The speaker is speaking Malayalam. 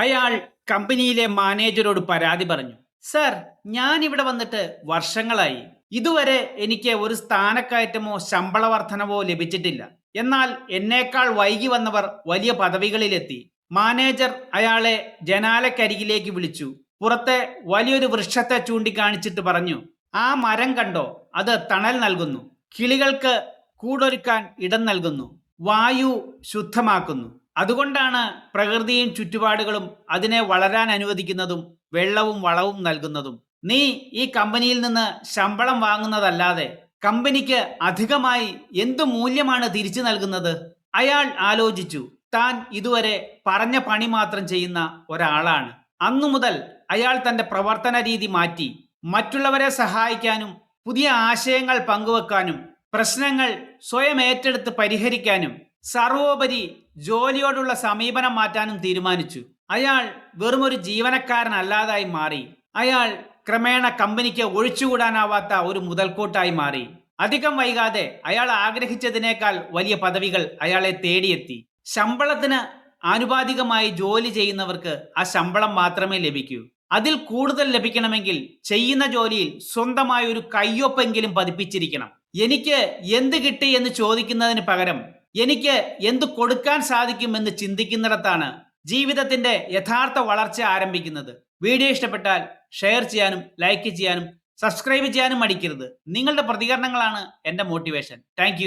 അയാൾ കമ്പനിയിലെ മാനേജരോട് പരാതി പറഞ്ഞു. സർ, ഞാൻ ഇവിടെ വന്നിട്ട് വർഷങ്ങളായി. ഇതുവരെ എനിക്ക് ഒരു സ്ഥാനക്കയറ്റമോ ശമ്പള വർധനവോ ലഭിച്ചിട്ടില്ല. എന്നാൽ എന്നേക്കാൾ വൈകി വന്നവർ വലിയ പദവികളിലെത്തി. മാനേജർ അയാളെ ജനാലക്കരികിലേക്ക് വിളിച്ചു. പുറത്തെ വലിയൊരു വൃക്ഷത്തെ ചൂണ്ടിക്കാണിച്ചിട്ട് പറഞ്ഞു, ആ മരം കണ്ടോ? അത് തണൽ നൽകുന്നു, കിളികൾക്ക് കൂടൊരുക്കാൻ ഇടം നൽകുന്നു, വായു ശുദ്ധമാക്കുന്നു. അതുകൊണ്ടാണ് പ്രകൃതിയും ചുറ്റുപാടുകളും അതിനെ വളരാൻ അനുവദിക്കുന്നതും വെള്ളവും വളവും നൽകുന്നതും. നീ ഈ കമ്പനിയിൽ നിന്ന് ശമ്പളം വാങ്ങുന്നതല്ലാതെ കമ്പനിക്ക് അധികമായി എന്തു മൂല്യമാണ് തിരിച്ചു നൽകുന്നത്? അയാൾ ആലോചിച്ചു. താൻ ഇതുവരെ പറഞ്ഞ പണി മാത്രം ചെയ്യുന്ന ഒരാളാണ്. അന്നു മുതൽ അയാൾ തന്റെ പ്രവർത്തന രീതി മാറ്റി. മറ്റുള്ളവരെ സഹായിക്കാനും പുതിയ ആശയങ്ങൾ പങ്കുവെക്കാനും പ്രശ്നങ്ങൾ സ്വയം ഏറ്റെടുത്ത് പരിഹരിക്കാനും സർവോപരി ജോലിയോടുള്ള സമീപനം മാറ്റാനും തീരുമാനിച്ചു. അയാൾ വെറുമൊരു ജീവനക്കാരനല്ലാതായി മാറി. അയാൾ ക്രമേണ കമ്പനിക്ക് ഒഴിച്ചുകൂടാനാവാത്ത ഒരു മുതൽക്കൂട്ടായി മാറി. അധികം വൈകാതെ അയാൾ ആഗ്രഹിച്ചതിനേക്കാൾ വലിയ പദവികൾ അയാളെ തേടിയെത്തി. ശമ്പളത്തിന് ആനുപാതികമായി ജോലി ചെയ്യുന്നവർക്ക് ആ ശമ്പളം മാത്രമേ ലഭിക്കൂ. അതിൽ കൂടുതൽ ലഭിക്കണമെങ്കിൽ ചെയ്യുന്ന ജോലിയിൽ സ്വന്തമായ ഒരു കയ്യൊപ്പെങ്കിലും പതിപ്പിച്ചിരിക്കണം. എനിക്ക് എന്ത് കിട്ടി എന്ന് ചോദിക്കുന്നതിന് പകരം എനിക്ക് എന്തു കൊടുക്കാൻ സാധിക്കുമെന്ന് ചിന്തിക്കുന്നിടത്താണ് ജീവിതത്തിന്റെ യഥാർത്ഥ വളർച്ച ആരംഭിക്കുന്നത്. വീഡിയോ ഇഷ്ടപ്പെട്ടാൽ ഷെയർ ചെയ്യാനും ലൈക്ക് ചെയ്യാനും സബ്സ്ക്രൈബ് ചെയ്യാനും മടിക്കരുത്. നിങ്ങളുടെ പ്രതികരണങ്ങളാണ് എൻ്റെ മോട്ടിവേഷൻ. താങ്ക്